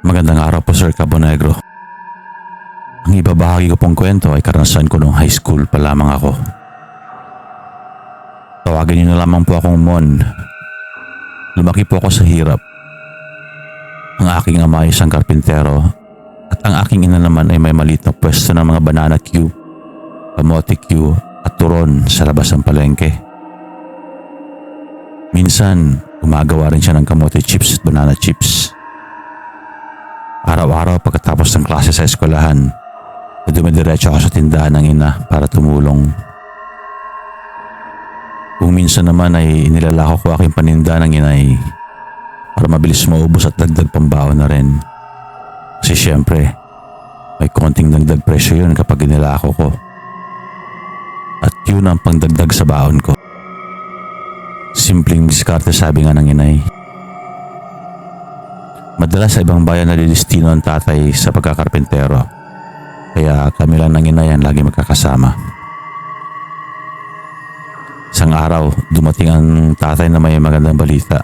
Magandang araw po Sir Cabonegro. Ang ibabahagi ko pong kwento ay karanasan ko noong high school pa lamang ako. Tawagin niyo na lamang po akong Mon. Lumaki po ako sa hirap. Ang aking ama ay isang karpintero at ang aking ina naman ay may maliit na pwesto ng mga banana cue, kamote cue at turon sa labas ng palengke. Minsan, gumagawa rin siya ng kamote chips at banana chips. Araw-araw pagkatapos ng klase sa eskwelahan, dumidiretso ako sa tindahan ng ina para tumulong. Kung minsan naman ay inilalako ko aking paninda ng inay para mabilis maubos at dagdag pambaon na rin. Kasi syempre, may konting dagdag presyo yun kapag inilako ko. At yun ang pangdagdag sa baon ko. Simpleng diskarte sabi nga ng inay. Madalas sa ibang bayan nalilistino ang tatay sa pagkakarpentero. Kaya kami lang ng inay ang lagi magkakasama. Isang araw, dumating ang tatay na may magandang balita.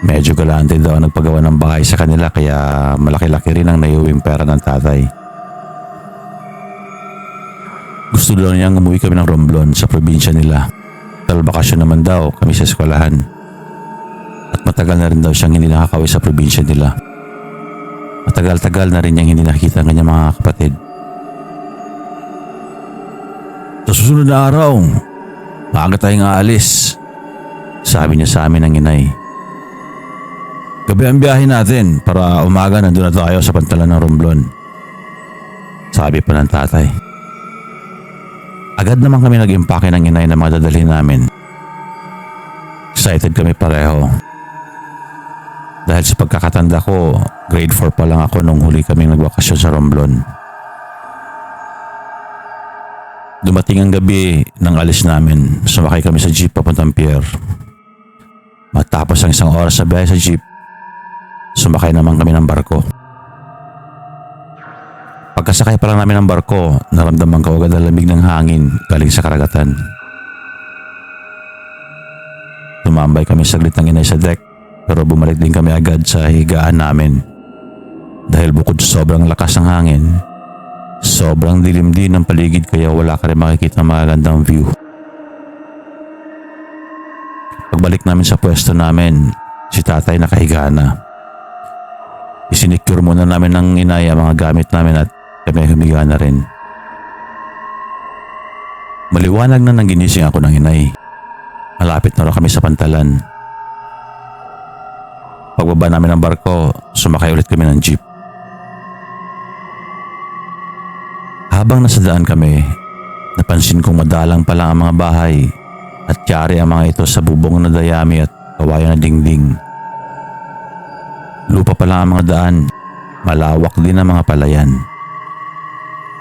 Medyo galante daw ang nagpagawa ng bahay sa kanila kaya malaki-laki rin ang naiuwing pera ng tatay. Gusto daw niyang umuwi kami ng Romblon sa probinsya nila. Dahil bakasyon naman daw kami sa eskwelahan. At matagal na rin daw siyang hindi nakakauwi sa probinsya nila. Matagal-tagal na rin niyang hindi nakikita ang kanyang mga kapatid. Sa susunod na araw, maaga tayong aalis, sabi niya sa amin ng inay. Gabi ang biyahe natin para umaga nandun na tayo sa pantalan ng Romblon, sabi pa ng tatay. Agad naman kami nag-impake ng inay na mga dadalhin namin. Excited kami pareho. Dahil sa pagkakatanda ko, grade 4 pa lang ako nung huli kaming nagbakasyon sa Romblon. Dumating ang gabi ng alis namin, sumakay kami sa jeep papuntang pier. Matapos ang isang oras sa biyahe sa jeep, sumakay naman kami ng barko. Pagkasakay pa lang namin ng barko, naramdaman ko agad ang lamig ng hangin galing sa karagatan. Tumambay kami saglit ng inay sa deck, pero bumalik din kami agad sa higaan namin. Dahil bukod sobrang lakas ng hangin, sobrang dilim din ng paligid kaya wala ka rin makikita magandang view. Pagbalik namin sa pwesto namin, si tatay nakahiga na. Isinicure muna namin ng inay ang mga gamit namin at kami humiga na rin. Maliwanag na nang ginising ako ng inay. Malapit na rin kami sa pantalan. Pagbaba namin ng barko, sumakay ulit kami ng jeep. Habang nasa daan kami, napansin kong madalang pa lang ang mga bahay at yari ang mga ito sa bubong na dayami at kawayan na dingding. Lupa pa lang ang mga daan, malawak din ang mga palayan.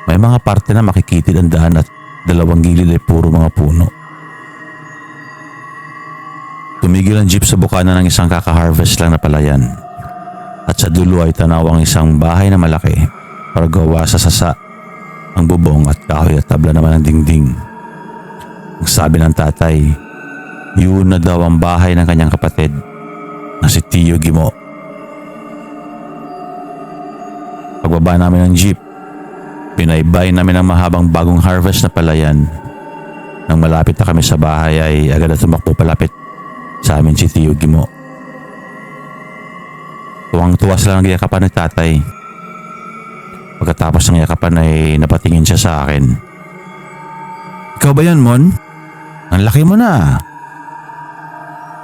May mga parte na makikitid ang daan at dalawang gilid ay puro mga puno. Tumigil ang jeep sa bukana ng isang kaka-harvest lang na palayan. At sa dulo ay tanaw ang isang bahay na malaki para gawa sa sasa, ang bubong at kahoy at tabla naman ang dingding. Ang sabi ng tatay, yun na daw ang bahay ng kanyang kapatid na si Tio Gimo. Pagbaba namin ng jeep, pinaybay namin ang mahabang bagong harvest na palayan. Nang malapit na kami sa bahay ay agad na tumakbo palapit sa amin si Tio Gimo. Tuwang-tuwa sila ng yakapan ni tatay. Pagkatapos ng yakapan ay napatingin siya sa akin. Ikaw ba yan, Mon? Ang laki mo na.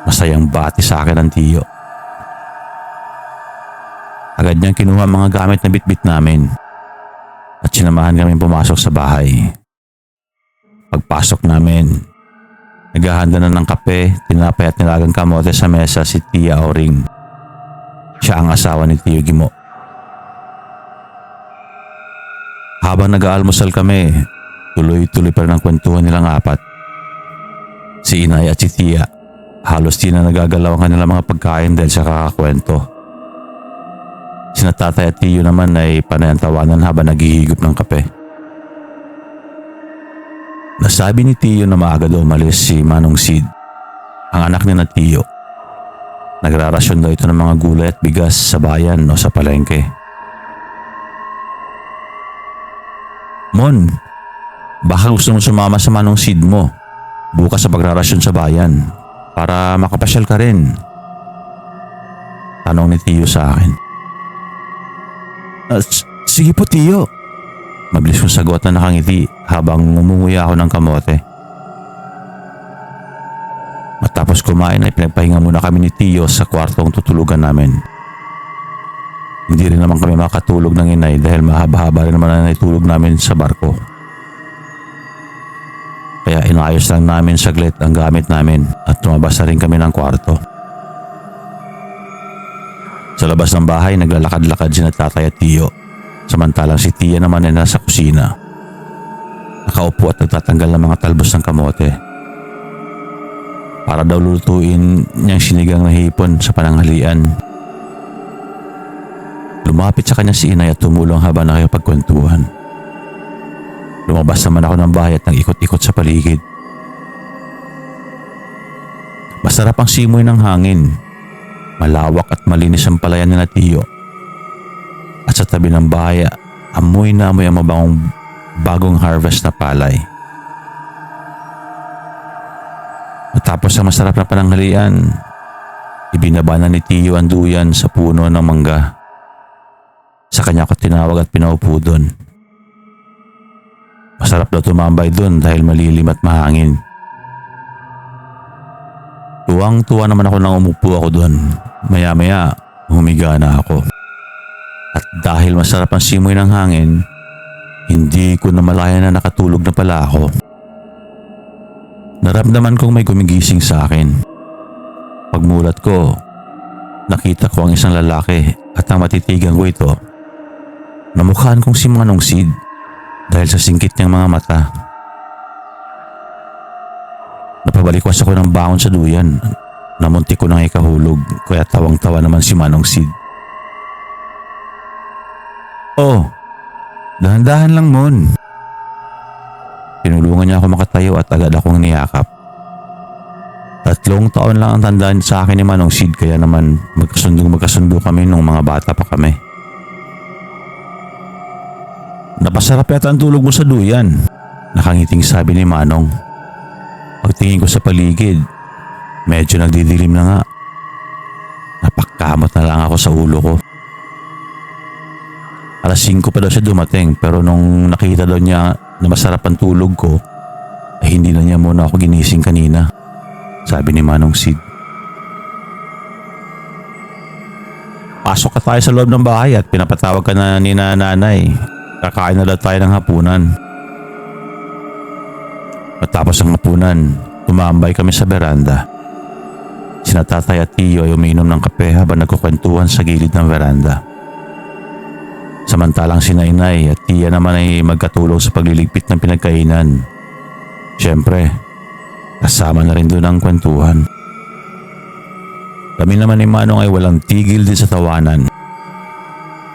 Masayang bati sa akin ang tiyo. Agad niyang kinuha ang mga gamit na bitbit namin at sinamahan kami pumasok sa bahay. Pagpasok namin, naghahanda na ng kape, tinapay at nilagang kamote sa mesa si Tia Oring. Siya ang asawa ni Tio Gimo. Habang nag-aalmusal kami, tuloy-tuloy pa rin ang kwentuhan nilang apat. Si inay at si Tia, halos di na nagagalaw ang kanilang mga pagkain dahil sa kakakwento. Sina tatay at tiyo naman ay panay ang tawanan habang naghihigop ng kape. Nasabi ni Tiyo na maaga daw umalis si Manong Sid, ang anak niya na Tiyo. Nagrarasyon daw ito ng mga gulay at bigas sa bayan o sa palengke. Mon, baka gusto mong sumama sa manong Sid mo bukas sa pagrarasyon sa bayan para makapasyal ka rin. Tanong ni Tiyo sa akin. Sige po Tiyo. Mabilis kong sagot na nakangiti habang umunguya ako ng kamote. Matapos kumain ay pinagpahinga muna kami ni Tiyo sa kwartong tutulugan namin. Hindi rin naman kami makatulog ng inay dahil mahaba-haba rin naman ang naitulog namin sa barko. Kaya inayos lang namin saglit ang gamit namin at tumabas na rin kami ng kwarto. Sa labas ng bahay naglalakad-lakad sina Tatay at Tiyo, samantalang si Tia naman ay nasa kusina. Nakaupo at nagtatanggal ng mga talbos ng kamote. Para daw lutuin niyang sinigang na hipon sa pananghalian. Lumapit sa kanya si inay at tumulong habang nakipagkwentuhan. Lumabas naman ako ng bahay at nag-ikot-ikot sa paligid. Masarap ang simoy ng hangin. Malawak at malinis ang palayan ni Tiyo. At sa tabi ng bahay, amoy na amoy ang mabangong bagong harvest na palay. Matapos ang masarap na pananghalian, ibinaba na ni Tiyo ang duyan sa puno ng mangga. Sa kanya ako tinawag at pinaupo doon. Masarap daw tumambay doon dahil malilim at mahangin. Tuwang-tuwa naman ako nang umupo ako doon. Maya-maya, humiga na ako. At dahil masarap ang simoy ng hangin, hindi ko namalayan na nakatulog na pala ako. Naramdaman kong may gumigising sa akin. Pagmulat ko, nakita ko ang isang lalaki at ang matitigan ko ito. Namukhaan kong si Manong Sid dahil sa singkit niyang mga mata. Napabalikwas ako ng bangon sa duyan. Namuntik ko nang ikahulog kaya tawang-tawa naman si Manong Sid. Oh, dahan-dahan lang Mon. Tinulungan niya ako makatayo at agad akong niyakap. 3 taon lang ang tandaan sa akin ni Manong Sid kaya naman magkasundo kami nung mga bata pa kami. Napasarap yata ang tulog mo sa duyan, nakangiting sabi ni Manong. Pagtingin ko sa paligid, medyo nagdidilim na nga. Napakamot na lang ako sa ulo ko. 5:00 pa daw siya dumating pero nung nakita daw niya na masarap ang tulog ko, ay hindi na niya muna ako ginising kanina, sabi ni Manong Sid. Pasok ka tayo sa loob ng bahay at pinapatawag ka na ni nanay. Kakain na daw tayo ng hapunan. Matapos ang hapunan, tumambay kami sa beranda. Sina Tatay at Tiyo ay umiinom ng kape habang nagkukwentuhan sa gilid ng beranda. Samantalang sina Inay at Tia naman ay magkatulong sa pagliligpit ng pinagkainan. Siyempre, kasama na rin doon ang kwentuhan. Kami naman ni Manong ay walang tigil din sa tawanan.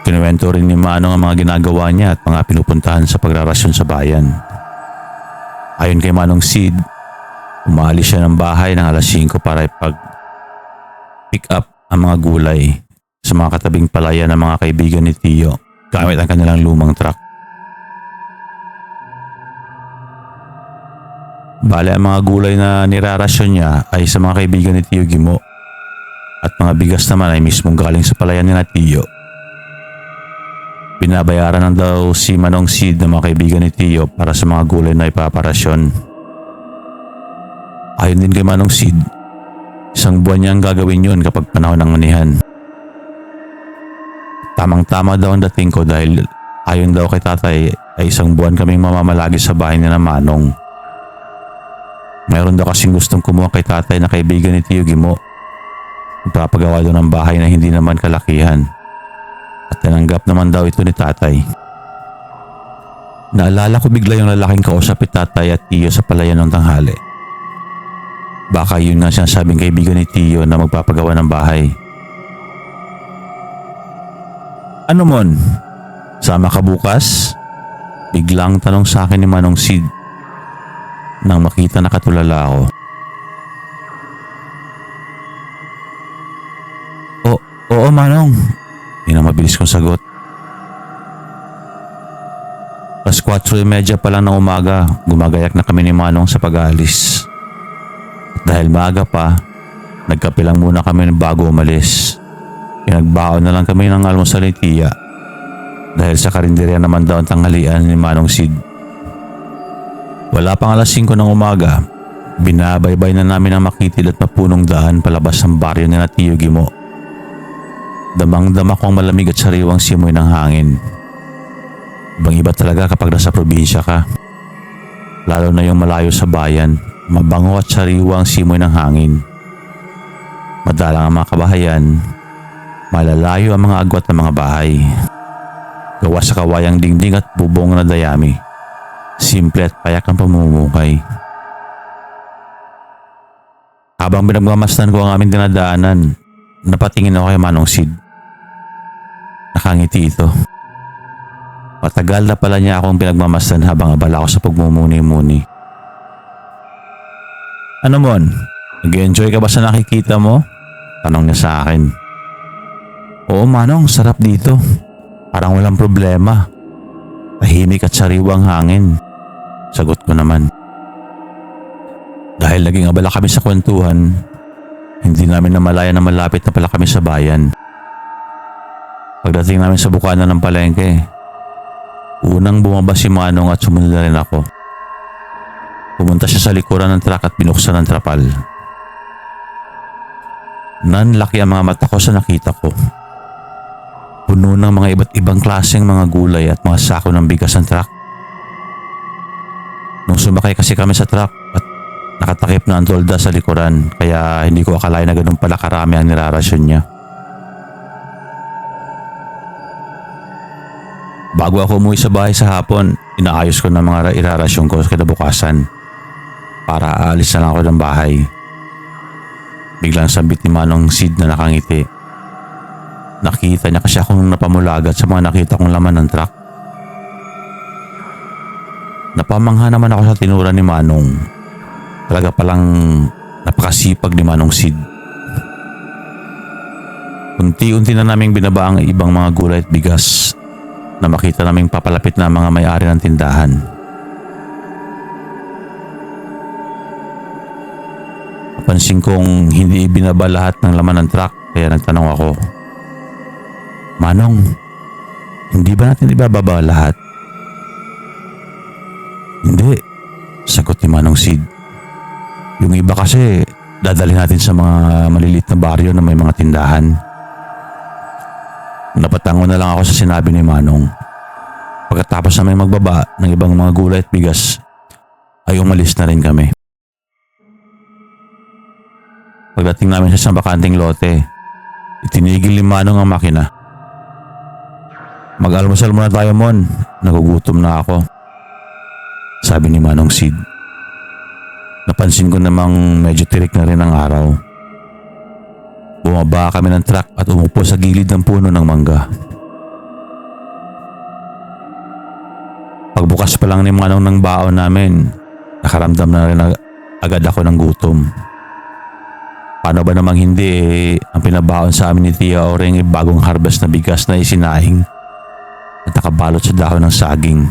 Kinuwento rin ni Manong ang mga ginagawa niya at mga pinupuntahan sa pagrarasyon sa bayan. Ayon kay Manong Sid, umalis siya ng bahay ng 5:00 para ipag-pick up ang mga gulay sa mga katabing palayan ng mga kaibigan ni Tiyo gamit ang kanilang lumang truck. Bale, ang mga gulay na nirarasyon niya ay sa mga kaibigan ni Tiyo Gimo at mga bigas naman ay mismong galing sa palayan ni Tiyo. Binabayaran lang daw si Manong Sid ng mga kaibigan ni Tiyo para sa mga gulay na ipaparasyon. Ayon din kay Manong Sid, 1 buwan niya ang gagawin yun kapag panahon ng manihan. Tamang-tama daw ang dating ko dahil ayon daw kay Tatay ay 1 buwan kaming mamamalagi sa bahay ni na Manong. Mayroon daw kasing gustong kumuha kay Tatay na kaibigan ni Tiyo Gimo. Magpapagawa daw ng bahay na hindi naman kalakihan. At tinanggap naman daw ito ni Tatay. Naalala ko bigla yung lalaking kausap ni Tatay at Tiyo sa palayan ng tanghali. Baka yun nga sinasabing kaibigan ni Tiyo na magpapagawa ng bahay. Ano Mon? Sama ka bukas? Biglang tanong sa akin ni Manong Sid nang makita na katulala ako. Oo, Manong. Yun ang mabilis kong sagot. Pas 4:30 pa lang ng umaga, gumagayak na kami ni Manong sa pag-aalis. At dahil maaga pa, nagkape lang muna kami bago umalis. Pinagbaon na lang kami ng almusal ni Tia. Dahil sa karinderya naman daw ang tanghalian ni Manong Sid. Wala pang alas 5 ng umaga, binabaybay na namin ang makitid at mapunong daan palabas ng baryo ni Tio Gimo. Damang-dama ko ang malamig at sariwang simoy ng hangin. Ibang iba talaga kapag nasa probinsya ka. Lalo na yung malayo sa bayan, mabango at sariwang simoy ng hangin. Madalang ang mga kabahayan, malalayo ang mga agwat ng mga bahay. Gawa sa kawayang dingding at bubong na dayami. Simple at payak ang pamumukay. Habang pinagmamasdan ko ang aming dinadaanan, napatingin ako kay Manong Sid. Nakangiti ito. Matagal na pala niya akong pinagmamasdan habang abala ako sa pagmumuni-muni. Ano mon? Nag-enjoy ka ba sa nakikita mo? Tanong niya sa akin. Oo Manong, sarap dito. Parang walang problema. Tahimik at sariwang hangin. Sagot ko naman. Dahil naging abala kami sa kwentuhan, hindi namin namalayan na malapit na pala kami sa bayan. Pagdating namin sa bukana ng palengke, unang bumaba si Manong at sumunod na rin ako. Pumunta siya sa likuran ng truck at binuksan ang trapal. Nanlaki ang mga mata ko sa nakita ko. Puno ng mga iba't ibang klaseng mga gulay at mga sako ng bigas ng truck. Nung sumakay kasi kami sa truck at nakatakip na ang tolda sa likuran, kaya hindi ko akalain na ganun pala karami ang nirarasyon niya. Bago ako umuwi sa bahay sa hapon, inaayos ko na mga irarasyon ko kinabukasan para aalis na lang ako ng bahay. Biglang sambit ni Manong Sid na nakangiti. Nakita niya kasi akong napamulagat sa mga nakita kong laman ng truck. Napamangha naman ako sa tinura ni Manong. Talaga palang napakasipag ni Manong Sid. Unti-unti na naming binaba ang ibang mga gulay at bigas na makita naming papalapit na mga may-ari ng tindahan. Napansin kong hindi ibinaba lahat ng laman ng truck, kaya nagtanong ako, Manong, hindi ba natin ibababa lahat? Hindi, sagot ni Manong Sid. Yung iba kasi dadalhin natin sa mga maliliit na baryo na may mga tindahan. Napatango na lang ako sa sinabi ni Manong. Pagkatapos namin magbaba ng ibang mga gulay at bigas, ay umalis na rin kami. Pagdating namin sa isang bakanting lote, itinigil ni Manong ang makina. Mag-almusal muna tayo mon, nagugutom na ako, sabi ni Manong Sid. Napansin ko namang medyo tirik na rin ang araw. Bumaba kami ng truck at umupo sa gilid ng puno ng mangga. Pagbukas pa lang ni Manong ng baon namin, nakaramdam na rin agad ako ng gutom. Paano ba namang hindi ang pinabaon sa amin ni Tia Oreng ay bagong harvest na bigas na isinaing at nakabalot sa dahon ng saging.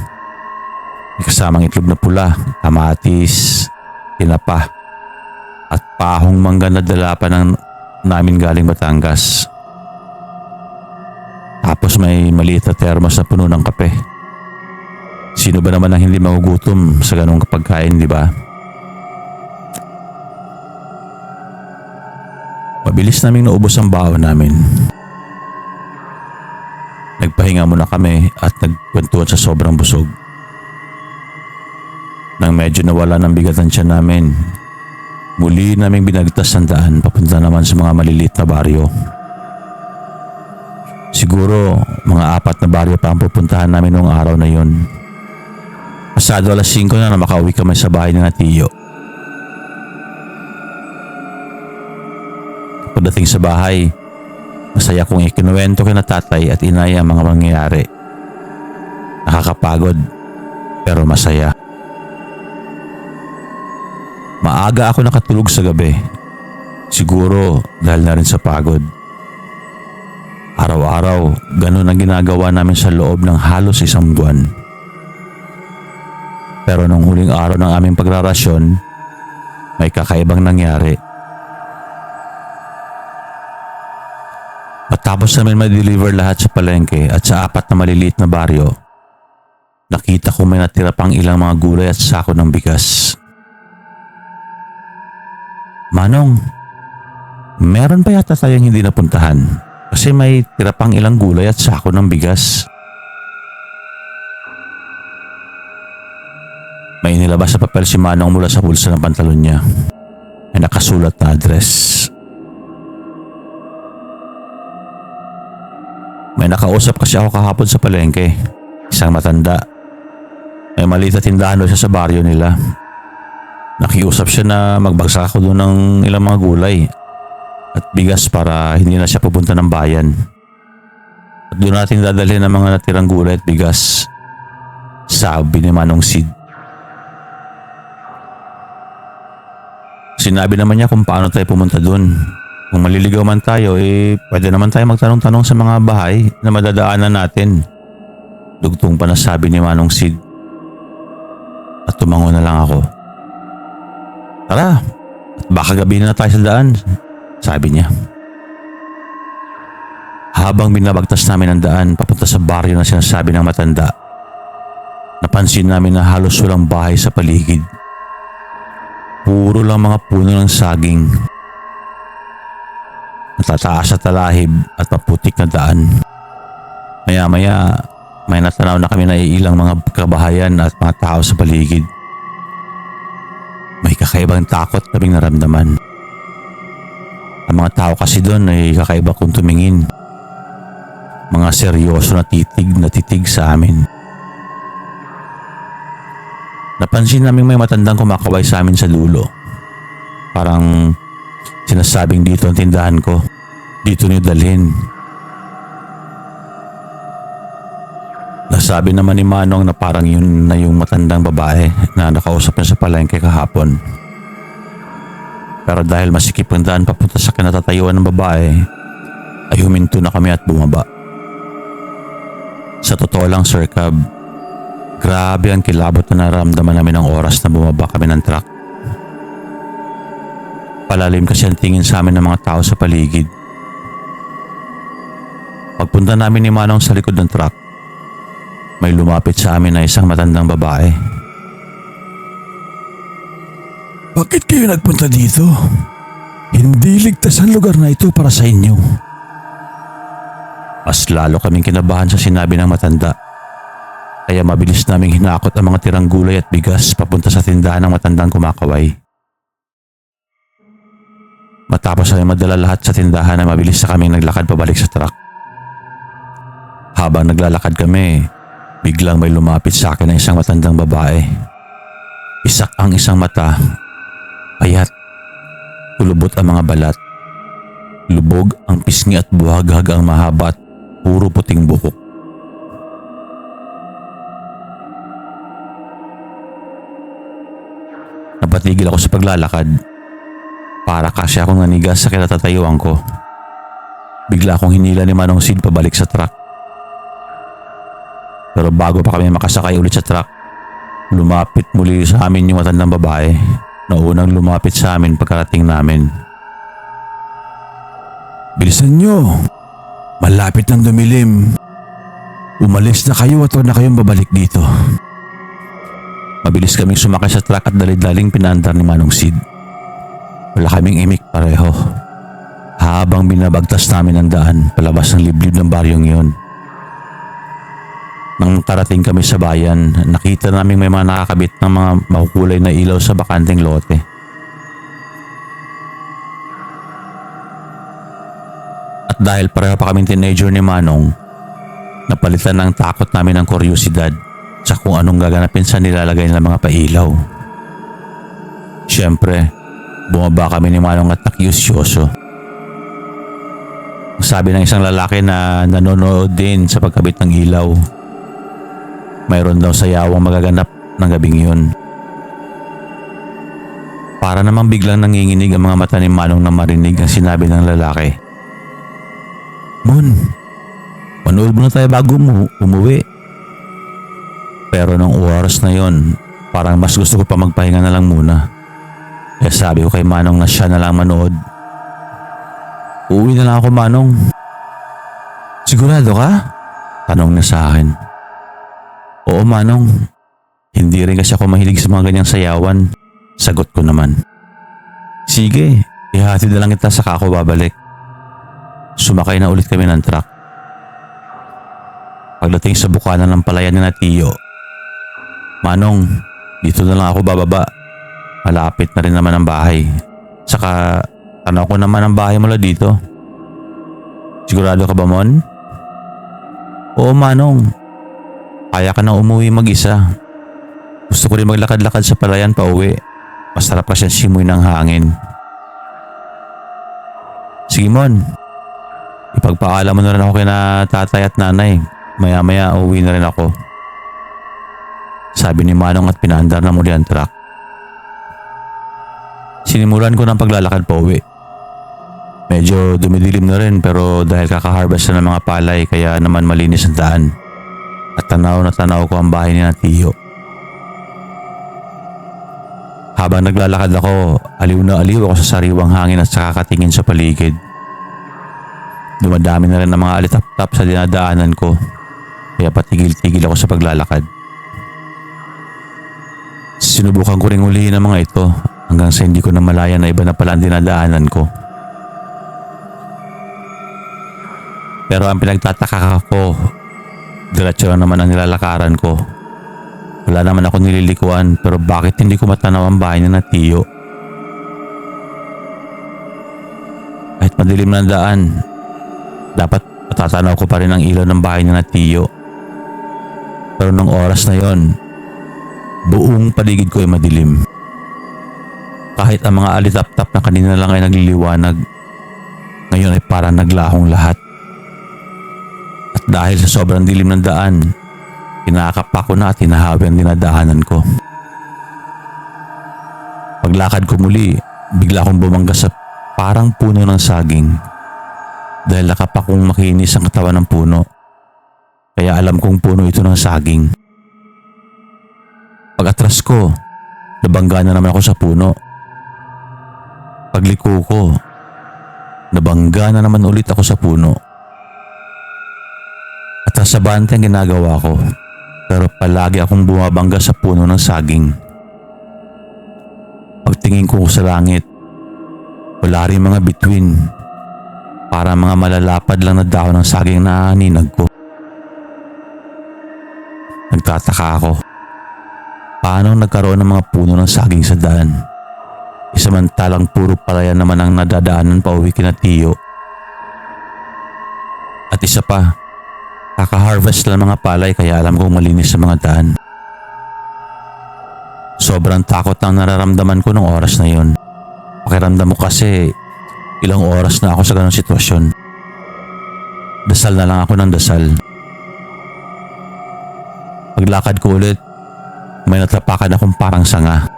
May kasamang itlog na pula, kamatis, tinapa at pahong mangga na dala pa ng namin galing Batangas. Tapos may maliit na termos na puno ng kape. Sino ba naman ang hindi magugutom sa ganong pagkain, di ba? Mabilis naming naubos ang baon namin. Nagpahinga muna kami at nagkwentuhan sa sobrang busog. Nang medyo nawala ng bigat ang tiyan namin, muli naming binagtas ang daan papunta naman sa mga maliliit na baryo. Siguro mga 4 na baryo pa ang pupuntahan namin noong araw na yon. Pasado alas 5 na makauwi kami sa bahay ng Tiyo. Pagdating sa bahay, masaya kong ikinuwento kina tatay at inay ang mga mangyayari. Nakakapagod pero masaya. Maaga ako nakatulog sa gabi. Siguro dahil na rin sa pagod. Araw-araw, ganun ang ginagawa namin sa loob ng halos isang buwan. Pero nung huling araw ng aming pagrarasyon, may kakaibang nangyari. Matapos namin ma-deliver lahat sa palengke at sa 4 na maliliit na baryo, nakita ko may natira pang ilang mga gulay at sako ng bigas. Manong, meron pa yata tayong hindi napuntahan kasi may tira pang ilang gulay at sako ng bigas. May inilabas sa papel si Manong mula sa bulsa ng pantalon niya. May nakasulat na address. May nakausap kasi ako kahapon sa palengke. Isang matanda. May maliit na tindahan doon siya sa baryo nila. Nakiusap siya na magbagsak ako doon ng ilang mga gulay at bigas para hindi na siya pupunta ng bayan. At doon natin dadalhin ang mga natirang gulay at bigas. Sabi ni Manong Sid. Sinabi naman niya kung paano tayo pumunta doon. Kung maliligaw man tayo, pwede naman tayo magtanong-tanong sa mga bahay na madadaanan natin. Dugtong pa na sabi ni Manong Sid. At tumango na lang ako. Tara, at baka gabi na tayo sa daan, sabi niya. Habang binabagtas namin ang daan papunta sa baryo na sinasabi ng matanda, napansin namin na halos walang bahay sa paligid. Puro lang mga puno ng saging. Natataas sa talahib at maputik na daan. Maya-maya, may natanaw na kami na ilang mga kabahayan at mga tao sa paligid. May kakaibang takot kaming naramdaman. Ang mga tao kasi doon ay kakaiba kung tumingin. Mga seryoso na titig sa amin. Napansin namin may matandang kumakaway sa amin sa dulo. Parang sinasabing dito ang tindahan ko. Dito niyo dalhin. Nasabi naman ni Manong na parang yun na yung matandang babae na nakausap niya sa palengke kahapon. Pero dahil masikip ang daan papunta sa kinatatayuan ng babae, ay huminto na kami at bumaba. Sa totoo lang, Sir Cab, grabe ang kilabot na naramdaman namin ng oras na bumaba kami ng truck. Palalim kasi ang tingin sa amin ng mga tao sa paligid. Pagpunta namin ni Manong sa likod ng truck, may lumapit sa amin na isang matandang babae. Bakit kayo nagpunta dito? Hindi ligtas ang lugar na ito para sa inyo. Mas lalo kaming kinabahan sa sinabi ng matanda. Kaya mabilis naming hinakot ang mga tirang gulay at bigas papunta sa tindahan ng matandang kumakaway. Matapos ay madala lahat sa tindahan ay mabilis na kaming naglakad pabalik sa truck. Habang naglalakad kami, biglang may lumapit sa akin na isang matandang babae. Isak ang isang mata, payat, kulubot ang mga balat. Lubog ang pisngi at buhaghag ang mahaba at puro puting buhok. Napatigil ako sa paglalakad. Para kasi akong nanigas sa kinatatayuan ko. Bigla akong hinila ni Manong Sid pabalik sa truck. Pero bago pa kami makasakay ulit sa truck, lumapit muli sa amin yung matandang babae na unang lumapit sa amin pagkarating namin. Bilisan nyo! Malapit ng dumilim. Umalis na kayo at huwag na kayong babalik dito. Mabilis kaming sumakay sa truck at dali-daling pinaandar ni Manong Sid. Wala kaming imik pareho. Habang binabagtas namin ang daan palabas ng liblib ng baryong yun. Nang karating kami sa bayan, nakita namin may mga nakakabit ng mga makukulay na ilaw sa bakanteng lote. At dahil pareho pa kaming teenager ni Manong, napalitan ng takot namin ng kuryosidad sa kung anong gaganapin sa nilalagay ng mga pailaw. Siyempre, bumaba kami ni Manong at nakiusyoso. Sabi ng isang lalaki na nanonood din sa pagkabit ng ilaw, mayroon daw sayawang magaganap ng gabing yun. Para namang biglang nanginginig ang mga mata ni Manong na marinig ang sinabi ng lalaki. Mon, Manood muna tayo bago umuwi. Pero nung oras na yon, parang mas gusto ko pa magpahinga na lang muna. Kaya sabi ko kay Manong na siya na lang manood. Uuwi na lang ako, Manong. Sigurado ka? Tanong niya sa akin. Oo, Manong. Hindi rin kasi ako mahilig sa mga ganyang sayawan. Sagot ko naman. Sige, ihatid na lang kita saka ako babalik. Sumakay na ulit kami ng truck. Pagdating sa bukana ng palayan ni na Tiyo, Manong, dito na lang ako bababa. Malapit na rin naman ang bahay. Saka tanaw ko naman ang bahay mula dito. Sigurado ka ba, Mon? Oo, Manong. Kaya ka na umuwi mag-isa. Gusto ko rin maglakad-lakad sa palayan pa uwi. Masarap kasi ang simoy ng hangin. Sige, Mon. Ipagpaalam mo na rin ako kina tatay at nanay. Maya-maya uwi na rin ako. Sabi ni Manong at pinaandar na muli ang truck. Sinimulan ko ng paglalakad pa uwi. Medyo dumidilim na rin pero dahil kakaharvest na ng mga palay kaya naman malinis ang daan. At tanaw na tanaw ko ang bahay ni na Tiyo. Habang naglalakad ako, aliw na aliw ako sa sariwang hangin at sa kakatingin sa paligid. Dumadami na rin ang mga alitap-tap sa dinadaanan ko. Kaya patigil-tigil ako sa paglalakad. Sinubukan ko ring ulihin ang mga ito hanggang sa hindi ko na malaya na iba na pala ang dinadaanan ko. Pero ang pinagtataka ko, diretso lang naman ang nilalakaran ko. Wala naman ako nililikuan pero bakit hindi ko matanaw ang bahay ni na Tiyo? Kahit madilim na ang daan, dapat matatanaw ko pa rin ang ilaw ng bahay ni na Tiyo. Pero nung oras na yon, buong paligid ko ay madilim. Kahit ang mga alitap-tap na kanina lang ay nagliliwanag, ngayon ay parang naglahong lahat. At dahil sa sobrang dilim ng daan, kinakapa ko na at hinahawi ang dinadaanan ko. Paglakad ko muli, bigla akong bumangga sa parang puno ng saging. Dahil nakapak kong makinis ang katawan ng puno, kaya alam kong puno ito ng saging. Pag-atras ko, nabangga na naman ako sa puno. Pagliko ko, nabangga na naman ulit ako sa puno. At sasabante ang ginagawa ko, pero palagi akong bumabangga sa puno ng saging. Pagtingin ko sa langit, wala rin mga bituin. Para mga malalapad lang na dahon ng saging na aninag ko. Nagtataka ako. Paano nagkaroon ng mga puno ng saging sa daan? Isamantalang puro palayan naman ang nadadaanan pa uwi kina Tiyo. At isa pa, kaka-harvest lang mga palay kaya alam kong malinis sa mga daan. Sobrang takot na nararamdaman ko nung oras na yon. Pakiramdam mo kasi ilang oras na ako sa ganong sitwasyon. Dasal na lang ako ng dasal. Paglakad ko ulit, may natapakan akong parang sanga.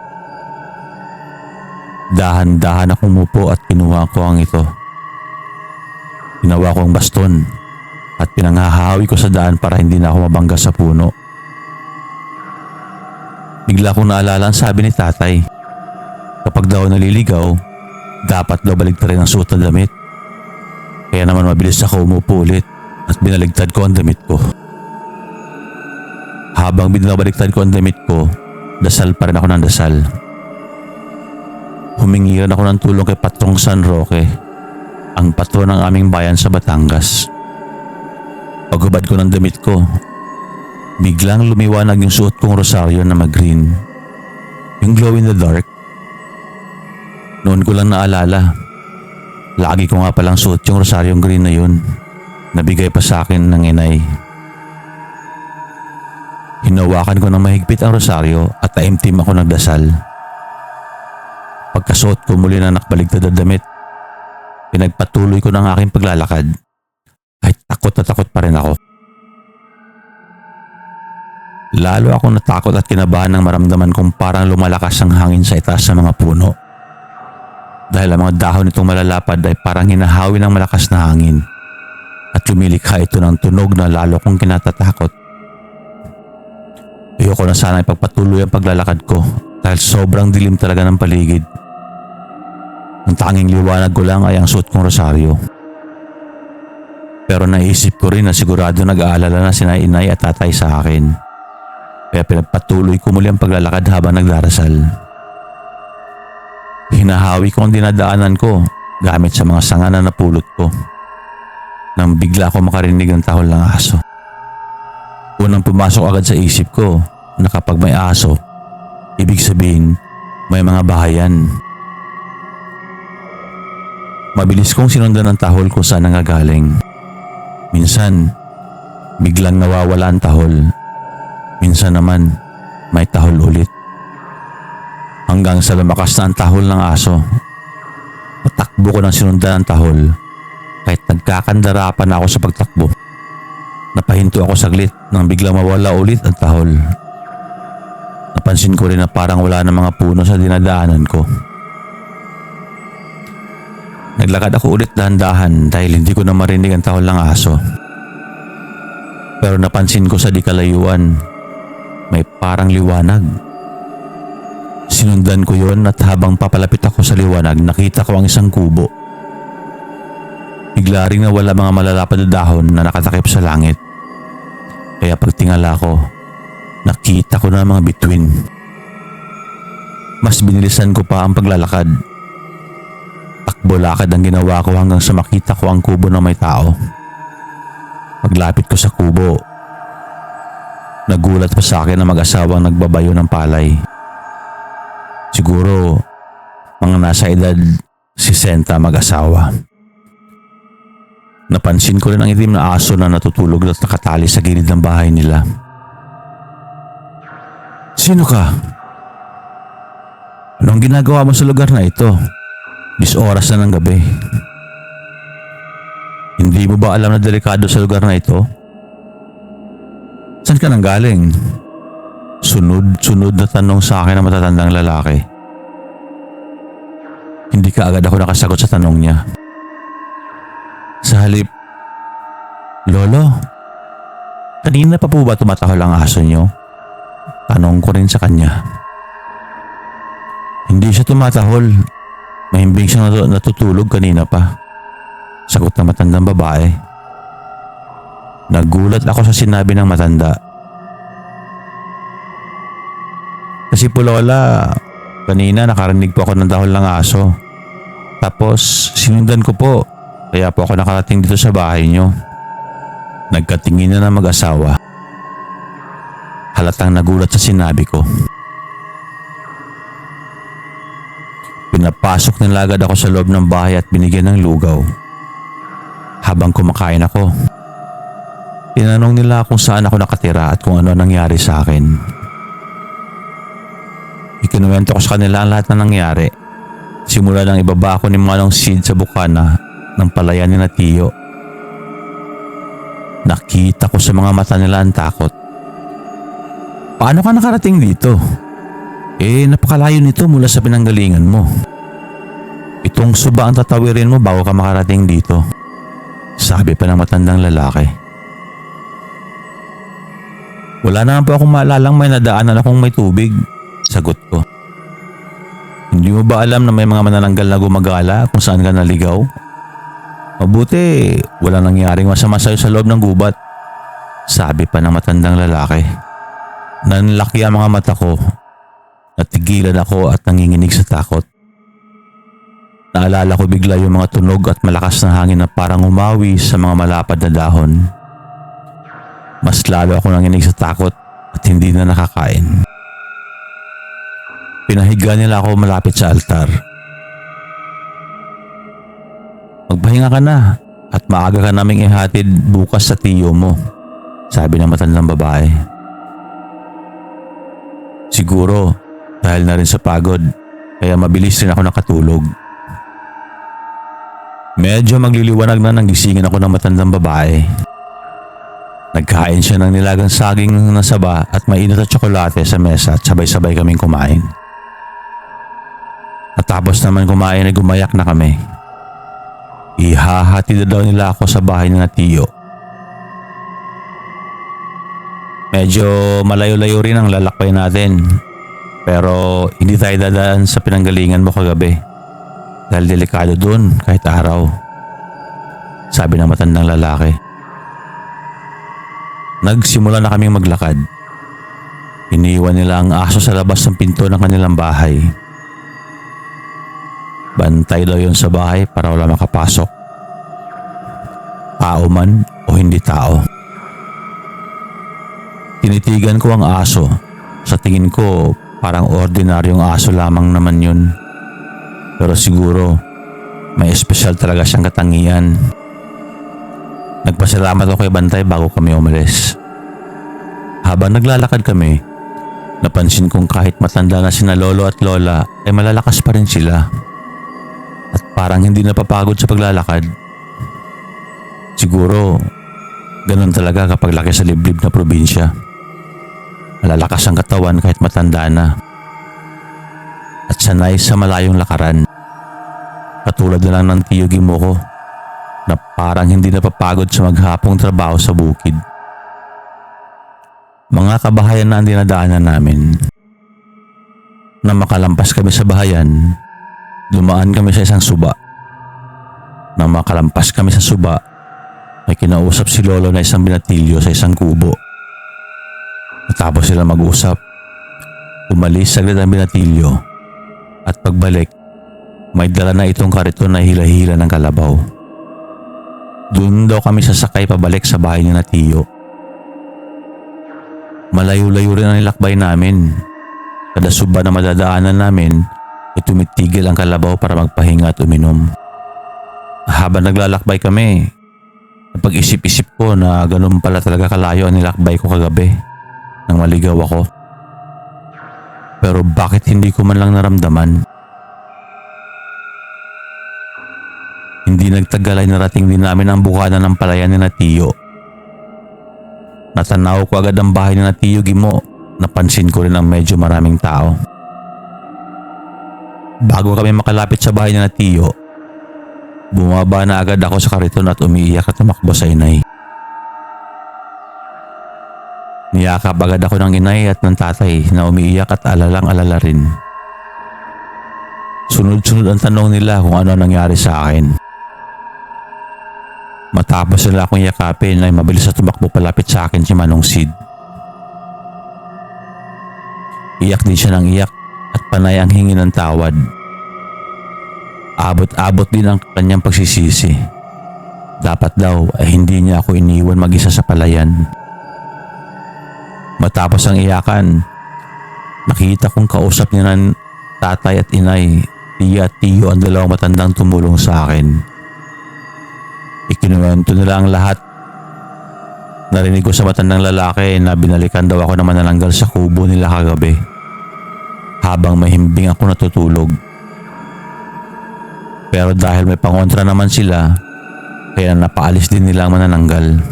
Dahan-dahan akong umupo at kinuha ko ang ito. Ginawa ko ang baston at pinanghahawi ko sa daan para hindi na ako mabangga sa puno. Bigla kong naalala ang sabi ni tatay. Kapag daw naliligaw, dapat daw baligtarin ang suot na damit. Kaya naman mabilis ako umupo ulit at binaligtad ko ang damit ko. Habang binabaliktad ko ang damit ko, dasal pa rin ako ng dasal. Humingi rin ako ng tulong kay Patrong San Roque, ang patron ng aming bayan sa Batangas. Paghubad ko ng damit ko, biglang lumiwanag yung suot kong rosaryo na mag-green. Yung glow in the dark. Noon ko lang naalala, lagi ko nga palang suot yung rosaryong green na yun. Nabigay pa sa akin ng inay. Hinawakan ko ng mahigpit ang rosaryo at taimtim ako nagdasal. Pagkasuot ko muli na nakbaligtad na damit, pinagpatuloy ko ng aking paglalakad. Kahit takot na takot pa rin ako. Lalo akong natakot at kinabahan nang maramdaman kong parang lumalakas ang hangin sa itaas ng mga puno. Dahil ang mga dahon nitong malalapad ay parang hinahawi ng malakas na hangin. at lumilikha ito ng tunog na lalo kong kinatatakot. Ayoko na sana ipagpatuloy ang paglalakad ko dahil sobrang dilim talaga ng paligid. Ang tanging liwanag ko lang ay ang suot kong rosaryo. Pero naisip ko rin na sigurado nag-aalala na sina inay at tatay sa akin. Kaya pinagpatuloy ko muli ang paglalakad habang nagdarasal. Hinahawi ko ang dinadaanan ko gamit sa mga sanga na napulot ko. Nang bigla ko makarinig ng tahol ng aso. Unang pumasok agad sa isip ko na kapag may aso, ibig sabihin may mga bahayan. Mabilis kong sinundan ang tahol kung saan nangagaling. Minsan, biglang nawawala ang tahol. Minsan naman, may tahol ulit. Hanggang sa lumakas na ang tahol ng aso. Patakbo ko ng sinundan ang tahol. Kahit nagkakandara pa na ako sa pagtakbo. Napahinto ako saglit nang biglang mawala ulit ang tahol. Napansin ko rin na parang wala na mga puno sa dinadaanan ko. Naglakad ako ulit dahan-dahan dahil hindi ko na marinig ang tahol ng aso. Pero napansin ko sa di kalayuan, may parang liwanag. Sinundan ko yon at habang papalapit ako sa liwanag, nakita ko ang isang kubo. Bigla rin nawala mga malalapad na dahon na nakatakip sa langit. Kaya pagtingala ko, nakita ko na mga bituin. Mas binilisan ko pa ang paglalakad. Takbo-lakad ang ginawa ko hanggang sa makita ko ang kubo ng may tao. Paglapit ko sa kubo, nagulat pa sa akin ang mag-asawang nagbabayo ng palay. Siguro, mga nasa edad 60 mag-asawa. Napansin ko rin ang itim na aso na natutulog at nakatali sa gilid ng bahay nila. Sino ka? Anong ginagawa mo sa lugar na ito? 10 oras na ng gabi. Hindi mo ba alam na delikado sa lugar na ito? Saan ka nang galing? Sunod na tanong sa akin ng matatandang lalaki. Hindi ka agad ako nakasagot sa tanong niya. Sa halip, Lolo, kanina pa po ba tumatahol ang aso niyo? Tanong ko rin sa kanya. Hindi siya tumatahol. Mahimbing siyang natutulog kanina pa. Sagot ng matandang babae. Nagulat ako sa sinabi ng matanda. Kasi po Lola, kanina nakarinig po ako ng tahol ng aso. Tapos sinundan ko po. Kaya po ako nakarating dito sa bahay niyo. Nagkatingin na ng mag-asawa. Halatang nagulat sa sinabi ko. Pinapasok nila agad ako sa loob ng bahay at binigyan ng lugaw. Habang kumakain ako, tinanong nila kung saan ako nakatira at kung ano nangyari sa akin. Ikinuwento ko sa kanila ang lahat na nangyari. Simula nang ibaba ako ni Manong Sid sa bukana ng palayan ni Tiyo. Nakita ko sa mga mata nila ang takot. Paano ka nakarating dito? Napakalayo nito mula sa pinanggalingan mo. Itong suba ang tatawirin mo bago ka makarating dito. Sabi pa ng matandang lalaki. Wala naman po akong maalalang may nadaanan akong may tubig. Sagot ko. Hindi mo ba alam na may mga manananggal na gumagala kung saan ka naligaw? Mabuti, wala nangyaring masama sa'yo sa loob ng gubat. Sabi pa ng matandang lalaki. Nanlaki ang mga mata ko. Natigilan ako at nanginginig sa takot. Naalala ko bigla yung mga tunog at malakas na hangin na parang umawi sa mga malapad na dahon. Mas lalo ako nanginig sa takot at hindi na nakakain. Pinahiga nila ako malapit sa altar. Magpahinga ka na at maaga ka naming ihatid bukas sa tiyo mo, sabi ng matandang babae. Siguro dahil na rin sa pagod kaya mabilis rin ako nakatulog. Medyo magliliwanag na nang gisingin ako ng matandang babae. Nagkain siya ng nilagang saging na saba at mainit na tsokolate sa mesa at sabay-sabay kaming kumain. At tapos naman kumain ay gumayak na kami. Ihahatid na daw nila ako sa bahay ni Tiyo. Medyo malayo-layo rin ang lalakbay natin. Pero hindi tayo dadaan sa pinanggalingan mo kagabi. Dahil delikado dun kahit araw. Sabi ng matandang lalaki. Nagsimula na kaming maglakad. Iniwan nila ang aso sa labas ng pinto ng kanilang bahay. Bantay daw yun sa bahay para wala makapasok. Tao man o hindi tao. Tinitigan ko ang aso. Sa tingin ko parang ordinaryong aso lamang naman yun. Pero siguro may espesyal talaga siyang katangian. Nagpasalamat ako kay Bantay bago kami umalis. Habang naglalakad kami, napansin kong kahit matanda na sina lolo at lola ay malalakas pa rin sila. At parang hindi napapagod sa paglalakad. Siguro ganun talaga kapag laki sa liblib na probinsya. Malalakas ang katawan kahit matanda na. At sanay sa malayong lakaran. Katulad na lang ng Tiyo Gimo ko na parang hindi napapagod sa maghapong trabaho sa bukid. Mga kabahayan na ang dinadaanan namin. Nang makalampas kami sa bahayan, dumaan kami sa isang suba. Nang makalampas kami sa suba, may kinausap si Lolo na isang binatilyo sa isang kubo. Matapos sila mag-usap, umalis saglit ang binatilyo at pagbalik, may dala na itong kariton na hila-hila ng kalabaw. Doon daw kami sasakay pabalik sa bahay ni Tiyo. Malayo-layo rin ang nilakbay namin. Kada suba na madadaanan namin, ay tumitigil ang kalabaw para magpahinga at uminom. Habang naglalakbay kami, napag-isip-isip ko na ganun pala talaga kalayo ang nilakbay ko kagabi nang maligaw ako. Pero bakit hindi ko man lang naramdaman? Hindi nagtagal ay narating din namin ang bukana ng palayan ni Tiyo. Natanaw ko agad ang bahay ni Tiyo Gimo. Napansin ko rin ang medyo maraming tao. Bago kami makalapit sa bahay ni Tiyo, bumaba na agad ako sa kariton at umiiyak at tumakbo sa inay. Niyakap agad ako ng inay at ng tatay na umiiyak at alalang-alala rin. Sunod-sunod ang tanong nila kung ano nangyari sa akin. Matapos nila akong yakapin ay mabilis na tumakbo palapit sa akin si Manong Sid. Iyak din siya ng iyak at panay ang hingi ng tawad. Abot-abot din ang kanyang pagsisisi. Dapat daw ay hindi niya ako iniwan mag-isa sa palayan. Matapos ang iyakan, nakita kong kausap niya ng tatay at inay, tiya at tiyo ang dalawang matandang tumulong sa akin. Ikinuwento nila ang lahat. Narinig ko sa matandang lalaki na binalikan daw ako na manananggal sa kubo nila kagabi habang mahimbing ako natutulog. Pero dahil may pangontra naman sila, kaya napaalis din nila ang manananggal.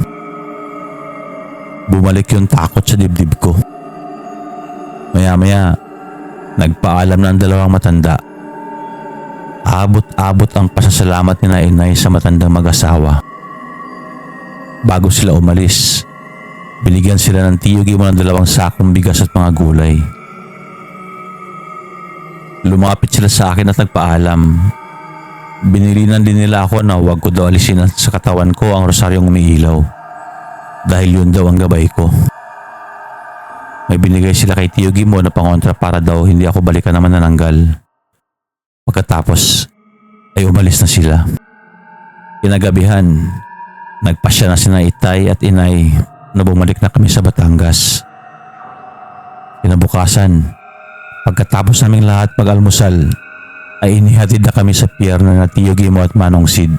Bumalik yung takot sa dibdib ko. Maya-maya, nagpaalam na ang dalawang matanda. Abot-abot ang pasasalamat ni Inay sa matandang mag-asawa. Bago sila umalis, binigyan sila ng Tiyo Gimo ng 2 sakong bigas at mga gulay. Lumapit sila sa akin at nagpaalam. Binilinan din nila ako na huwag ko daw alisin sa katawan ko ang rosaryong umiilaw dahil yun daw ang gabay ko. May binigay sila kay Tiyo Gimo na pangontra para daw hindi ako balikan naman nananggal. Pagkatapos ay umalis na sila. Kinagabihan, nagpasya na sina Itay at Inay na bumalik na kami sa Batangas. Kinabukasan, pagkatapos naming lahat mag-almusal, ay inihatid na kami sa pier na Tiyo Gimo at Manong Sid.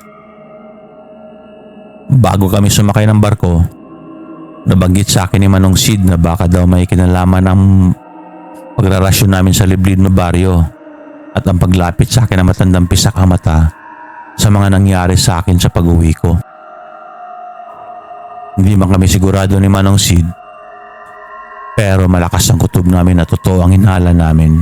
Bago kami sumakay ng barko, nabanggit sa akin ni Manong Sid na baka daw may kinalaman ang pagrarasyon namin sa liblib na baryo at ang paglapit sa akin ng matandang pisak ang mata sa mga nangyari sa akin sa pag-uwi ko. Hindi man kami sigurado ni Manong Sid, pero malakas ang kutob namin na totoo ang hinala namin.